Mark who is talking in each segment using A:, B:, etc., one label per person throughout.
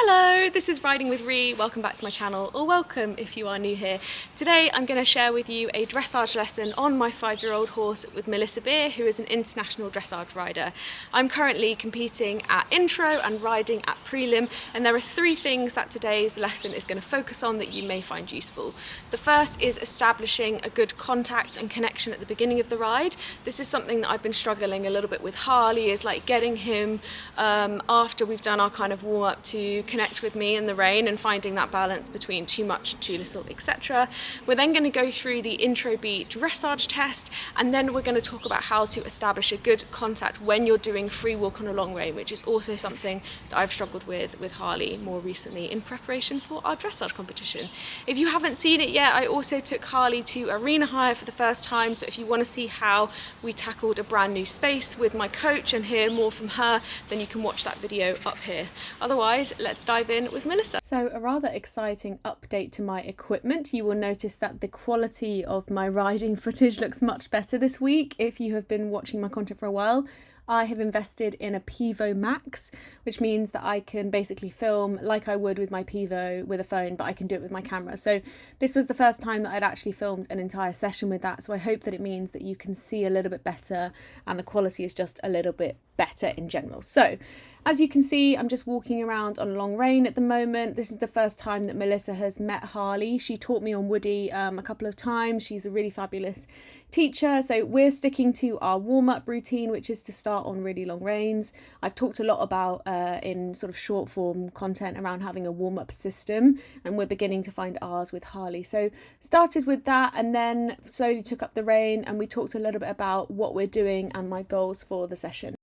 A: Hello, this is Riding with Ree. Welcome back to my channel, or welcome if you are new here. Today I'm going to share with you a dressage lesson on my 5-year-old horse with Melissa Beer, who is an international dressage rider. I'm currently competing at intro and riding at prelim, and there are 3 things that today's lesson is going to focus on that you may find useful. The first is establishing a good contact and connection at the beginning of the ride. This is something that I've been struggling a little bit with Harley, is like getting him after we've done our kind of warm up to connect with me in the rein and finding that balance between too much and too little, etc. We're then going to go through the Intro B dressage test, and then we're going to talk about how to establish a good contact when you're doing free walk on a long rein, which is also something that I've struggled with Harley more recently in preparation for our dressage competition. If you haven't seen it yet, I also took Harley to arena hire for the first time, so if you want to see how we tackled a brand new space with my coach and hear more from her, then you can watch that video up here. Otherwise, let's dive in with Melissa. So a rather exciting update to my equipment. You will notice that the quality of my riding footage looks much better this week. If you have been watching my content for a while, I have invested in a Pivo Max, which means that I can basically film like I would with my Pivo with a phone, but I can do it with my camera. So this was the first time that I'd actually filmed an entire session with that. So I hope that it means that you can see a little bit better and the quality is just a little bit better in general. So as you can see, I'm just walking around on a long rein at the moment. This is the first time that Melissa has met Harley. She taught me on Woody a couple of times. She's a really fabulous teacher. So we're sticking to our warm-up routine, which is to start on really long reins. I've talked a lot about in sort of short form content around having a warm-up system, and we're beginning to find ours with Harley. So started with that and then slowly took up the rein, and we talked a little bit about what we're doing and my goals for the session.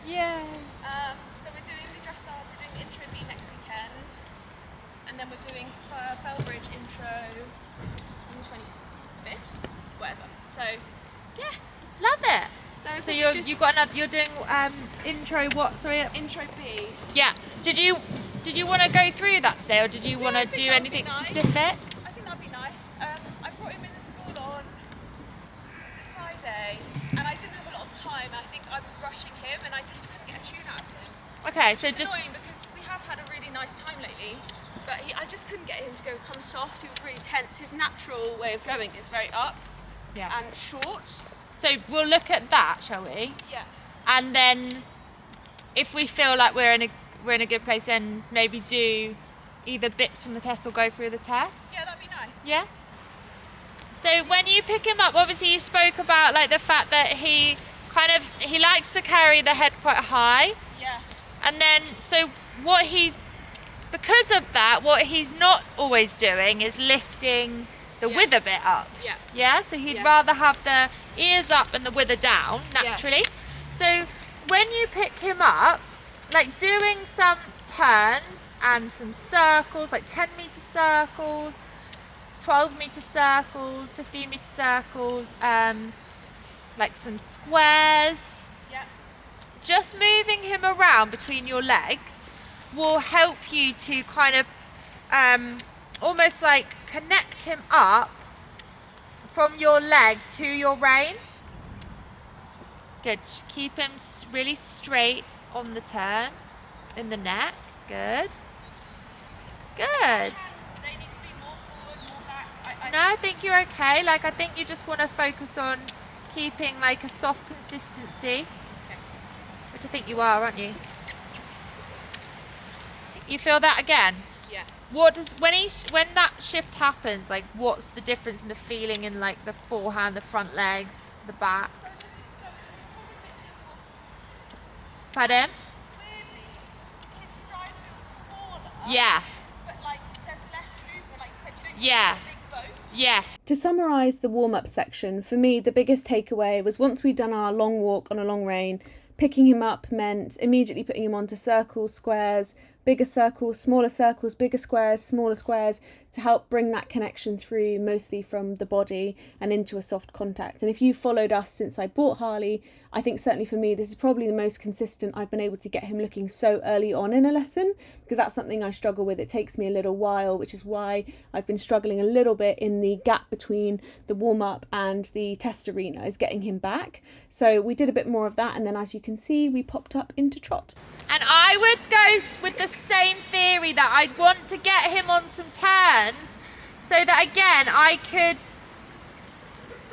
A: Yeah.
B: So we're doing the dressage, we're doing the Intro B next weekend, and then we're doing Felbridge Intro on the 25th, whatever. So yeah,
C: love it.
B: So
C: you've got another. You're doing intro what? Sorry.
B: Intro B.
C: Yeah. Did you want to go through that today, or did you want to do anything specific?
B: I think that'd be nice. I brought him in the school on Friday, and I didn't have a lot of time. I think I was rushing him, and I just couldn't get a tune out of him.
C: Okay, so
B: it's
C: just
B: annoying because we have had a really nice time lately, but I just couldn't get him to come soft. He was really tense. His natural way of going is very up and short.
C: So we'll look at that, shall we?
B: Yeah.
C: And then, if we feel like we're in a good place, then maybe do either bits from the test or go through the test.
B: Yeah, that'd be nice.
C: Yeah. So when you pick him up, obviously you spoke about like the fact that he likes to carry the head quite high.
B: Yeah.
C: And then because of that, what he's not always doing is lifting the wither bit up.
B: Yeah.
C: Yeah. So he'd rather have the ears up and the wither down naturally. So when you pick him up, like doing some turns and some circles, like 10-meter circles, 12-meter circles, 15-meter circles, like some squares.
B: Yeah.
C: Just moving him around between your legs will help you to kind of almost like connect him up from your leg to your rein. Good. Just keep him really straight on the turn in the neck. Good. Good.
B: Do they need to be more forward, more back?
C: No, I think you're okay. Like, I think you just want to focus on keeping like a soft consistency, which I think you are, aren't you? You feel that again?
B: Yeah.
C: What does when that shift happens? Like, what's the difference in the feeling in like the forehand, the front legs, the back? Pardon?
B: Weirdly, his stride feels smaller.
C: Yeah.
B: But like there's less movement, like you said, you don't
C: Yeah.
B: need a big boat.
C: Yes.
A: To summarise the warm-up section, for me the biggest takeaway was once we'd done our long walk on a long rein, picking him up meant immediately putting him onto circles, squares, bigger circles, smaller circles, bigger squares, smaller squares, to help bring that connection through, mostly from the body and into a soft contact. And if you've followed us since I bought Harley, I think certainly for me, this is probably the most consistent I've been able to get him looking so early on in a lesson, because that's something I struggle with. It takes me a little while, which is why I've been struggling a little bit in the gap between the warm-up and the test arena, is getting him back. So we did a bit more of that, and then as you can see, we popped up into trot.
C: And I would go with the same theory, that I'd want to get him on some turns so that again I could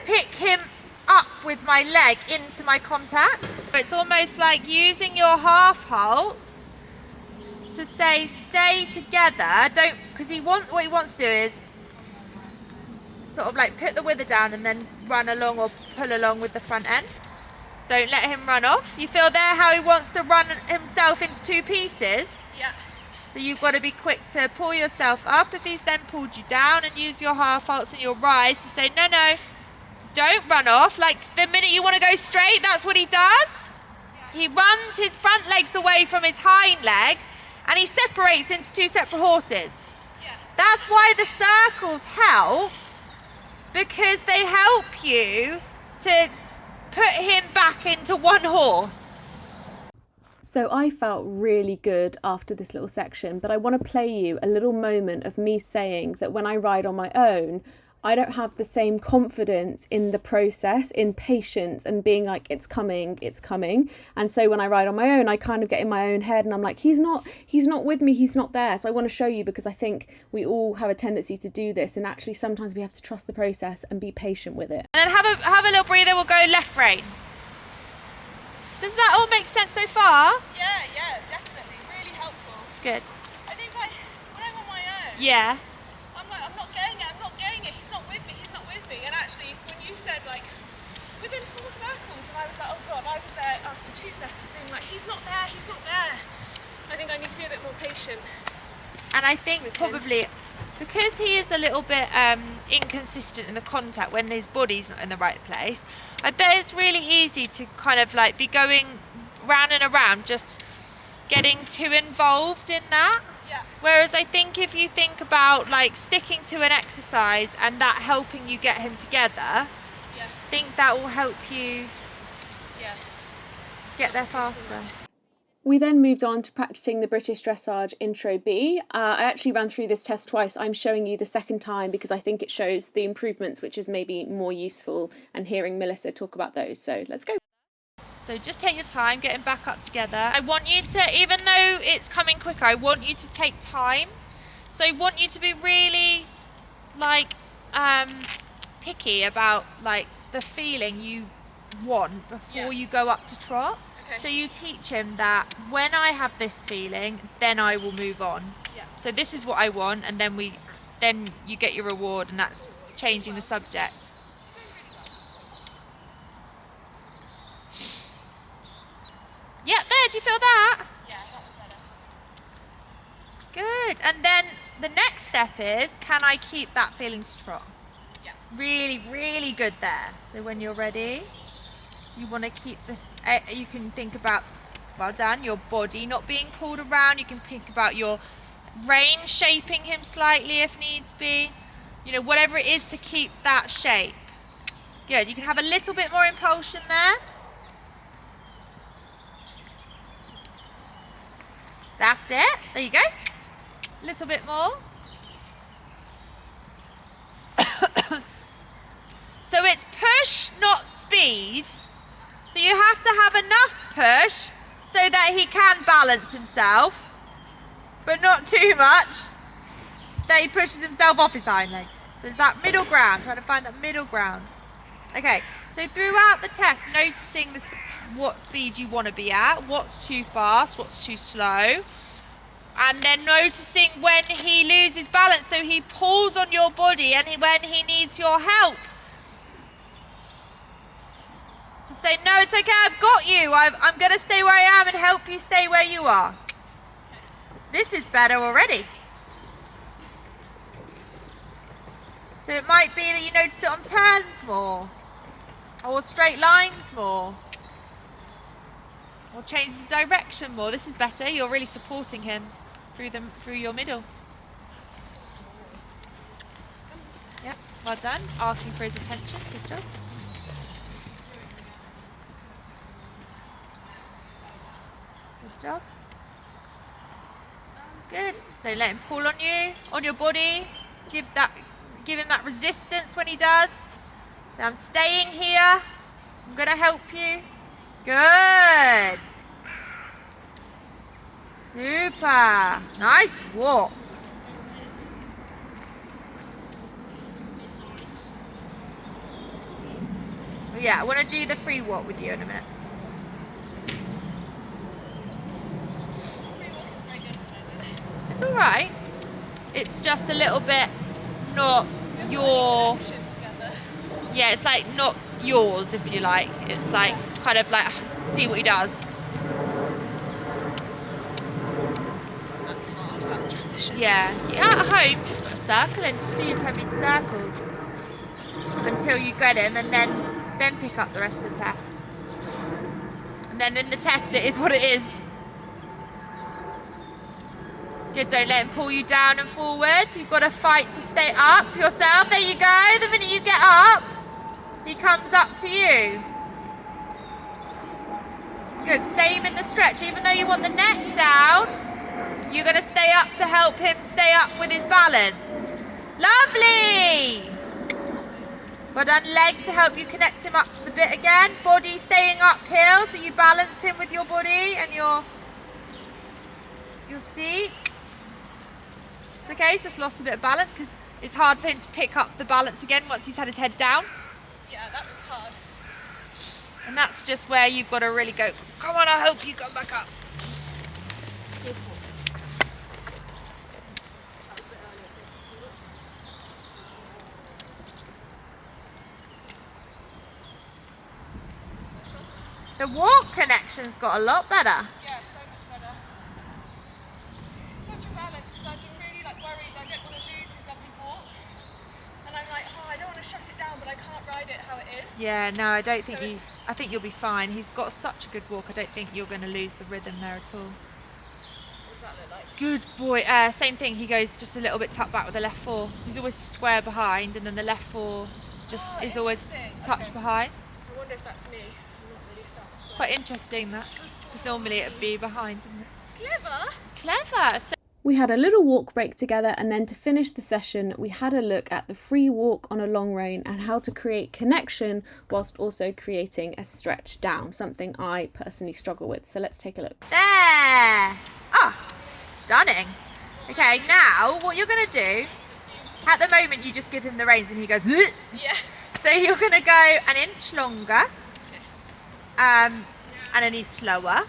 C: pick him up with my leg into my contact. It's almost like using your half halts to say stay together, don't, because what he wants to do is sort of like put the wither down and then run along or pull along with the front end. Don't let him run off. You feel there how he wants to run himself into two pieces?
B: Yeah.
C: So you've got to be quick to pull yourself up if he's then pulled you down, and use your half halts and your rise to say, no, no, don't run off. Like the minute you want to go straight, that's what he does.
B: Yeah.
C: He runs his front legs away from his hind legs and he separates into two separate horses.
B: Yeah.
C: That's why the circles help, because they help you to put him back into one horse.
A: So I felt really good after this little section, but I want to play you a little moment of me saying that when I ride on my own, I don't have the same confidence in the process, in patience, and being like, it's coming. And so when I ride on my own, I kind of get in my own head and I'm like, he's not with me, he's not there. So I want to show you, because I think we all have a tendency to do this, and actually sometimes we have to trust the process and be patient with it.
C: And then have a little breather, we'll go left rein. Does that all make sense so far?
B: Yeah, definitely. Really helpful.
C: Good.
B: I think when I'm on my own,
C: Yeah.
B: I'm like, I'm not getting it, he's not with me. And actually, when you said like, within 4 circles, and I was like, oh God, I was there after 2 circles being like, he's not there. I think I need to be a bit more patient.
C: And I think probably because he is a little bit inconsistent in the contact when his body's not in the right place, I bet it's really easy to kind of like be going round and around, just getting too involved in that.
B: Yeah.
C: Whereas I think if you think about like sticking to an exercise and that helping you get him together,
B: Yeah.
C: I think that will help you get there faster.
A: We then moved on to practicing the British Dressage Intro B. I actually ran through this test twice. I'm showing you the second time because I think it shows the improvements, which is maybe more useful, and hearing Melissa talk about those. So let's go.
C: So just take your time getting back up together. I want you to, even though it's coming quicker, I want you to take time. So I want you to be really like picky about like the feeling you want before you go up to trot.
B: Okay.
C: So you teach him that when I have this feeling, then I will move on.
B: Yeah.
C: So this is what I want, and then you get your reward, and that's changing the subject. Yeah, there, do you feel that?
B: Yeah, that was better.
C: Good. And then the next step is, can I keep that feeling to trot?
B: Yeah.
C: Really, really good there. So when you're ready, you want to keep this, you can think about, well done, your body not being pulled around. You can think about your rein shaping him slightly if needs be. You know, whatever it is to keep that shape. Good. You can have a little bit more impulsion there. That's it. There you go. A little bit more. So it's push, not speed. So you have to have enough push so that he can balance himself, but not too much that he pushes himself off his hind legs. So it's that middle ground, trying to find that middle ground. Okay, so throughout the test, noticing what speed you want to be at, what's too fast, what's too slow, and then noticing when he loses balance, so he pulls on your body, and when he needs your help. To say, no, it's okay, I've got you, I'm going to stay where I am and help you stay where you are. This is better already. So it might be that you notice it on turns more, or straight lines more, or changes the direction more. This is better. You're really supporting him through your middle. Well done. Asking for his attention. Good job. Good job. Good. Don't let him pull on you, on your body. Give him that resistance when he does. So I'm staying here. I'm going to help you. Good. Super. Nice walk. Yeah, I want to do the free walk with you in a minute. It's all right. It's just a little bit not your. Yeah, it's like not yours, if you like. It's like kind of like see what he does.
A: That's hard, that transition.
C: Yeah. At home, just put a circle in. Just do your tummy in circles until you get him, and then pick up the rest of the test. And then in the test, it is what it is. Good, don't let him pull you down and forward. You've got to fight to stay up yourself. There you go. The minute you get up, he comes up to you. Good, same in the stretch. Even though you want the neck down, you're going to stay up to help him stay up with his balance. Lovely. Well done. Leg to help you connect him up to the bit again. Body staying uphill, so you balance him with your body and your seat. It's okay, he's just lost a bit of balance because it's hard for him to pick up the balance again once he's had his head down.
B: Yeah, that was hard.
C: And that's just where you've got to really go, come on, I'll help you come back up. The walk connection's got a lot better.
B: Yeah, so much better. Such a balance because I've been really worried I don't want to lose his lovely walk. And I'm like, oh, I don't want to shut it down, but I can't ride it how it is.
C: Yeah, no, I don't think
B: So
C: I think you'll be fine. He's got such a good walk. I don't think you're going to lose the rhythm there at all.
B: What does that look like?
C: Good boy. Same thing. He goes just a little bit tucked back with the left foot. He's always square behind, and then the left foot just is always tucked behind.
B: I wonder if that's me. I'm not really starting to sweat.
C: Quite interesting that. 'Cause normally it'd be behind, isn't it?
B: Clever.
C: Clever. So
A: We had a little walk break together, and then to finish the session we had a look at the free walk on a long rein and how to create connection whilst also creating a stretch down, something I personally struggle with. So let's take a look.
C: there. Oh, stunning. Okay, now what you're going to do, at the moment you just give him the reins and he goes, "Ugh."
B: Yeah.
C: So you're going to go an inch longer and an inch lower.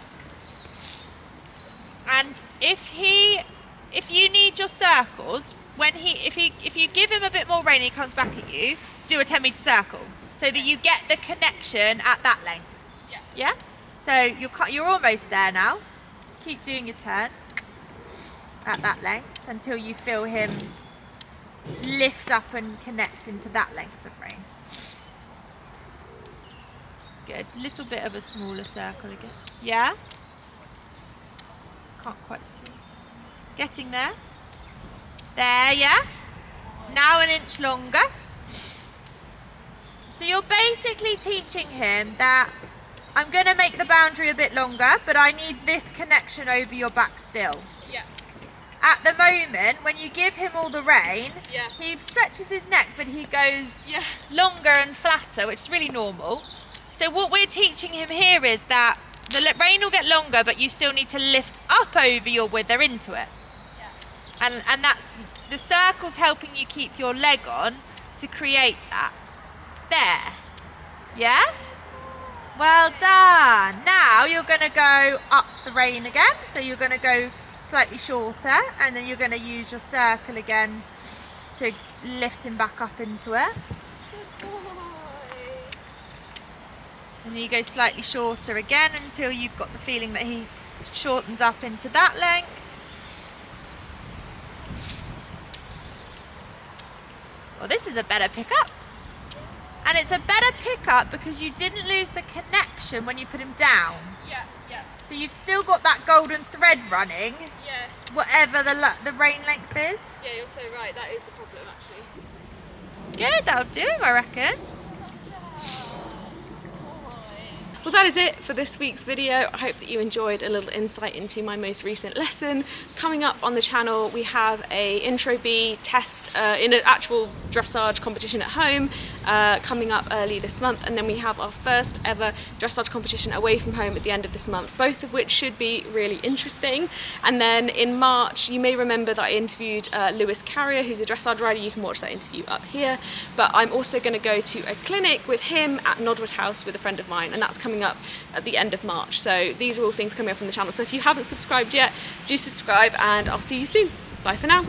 C: And if you need your circles, if you give him a bit more rein and he comes back at you, do a 10-meter circle so that you get the connection at that length.
B: Yeah.
C: Yeah? So you're almost there now. Keep doing your turn at that length until you feel him lift up and connect into that length of rein. Good. Little bit of a smaller circle again. Yeah? Can't quite see. Getting there. There, yeah? Now an inch longer. So you're basically teaching him that I'm going to make the boundary a bit longer, but I need this connection over your back still.
B: Yeah.
C: At the moment, when you give him all the rein,
B: Yeah.
C: he stretches his neck, but he goes
B: Yeah.
C: longer and flatter, which is really normal. So what we're teaching him here is that the rein will get longer, but you still need to lift up over your wither into it.
B: Yeah.
C: And that's the circle's helping you keep your leg on to create that. There. Yeah? Well done. Now you're going to go up the rein again. So you're going to go slightly shorter, and then you're going to use your circle again to lift him back up into it.
B: Good boy.
C: And then you go slightly shorter again until you've got the feeling that he shortens up into that length. Well, this is a better pickup. And it's a better pickup because you didn't lose the connection when you put him down.
B: Yeah. Yeah.
C: So you've still got that golden thread running,
B: Yes.
C: whatever the rein length is.
B: Yeah, you're so right. That is the problem, actually.
C: Good, that'll do him, I reckon.
A: Well, that is it for this week's video. I hope that you enjoyed a little insight into my most recent lesson. Coming up on the channel, we have a Intro B test in an actual dressage competition at home coming up early this month, and then we have our first ever dressage competition away from home at the end of this month, both of which should be really interesting. And then in March, you may remember that I interviewed Lewis Carrier, who's a dressage rider. You can watch that interview up here, but I'm also going to go to a clinic with him at Nodwood House with a friend of mine, and that's coming up at the end of March. So these are all things coming up on the channel. So if you haven't subscribed yet, do subscribe, and I'll see you soon. Bye for now.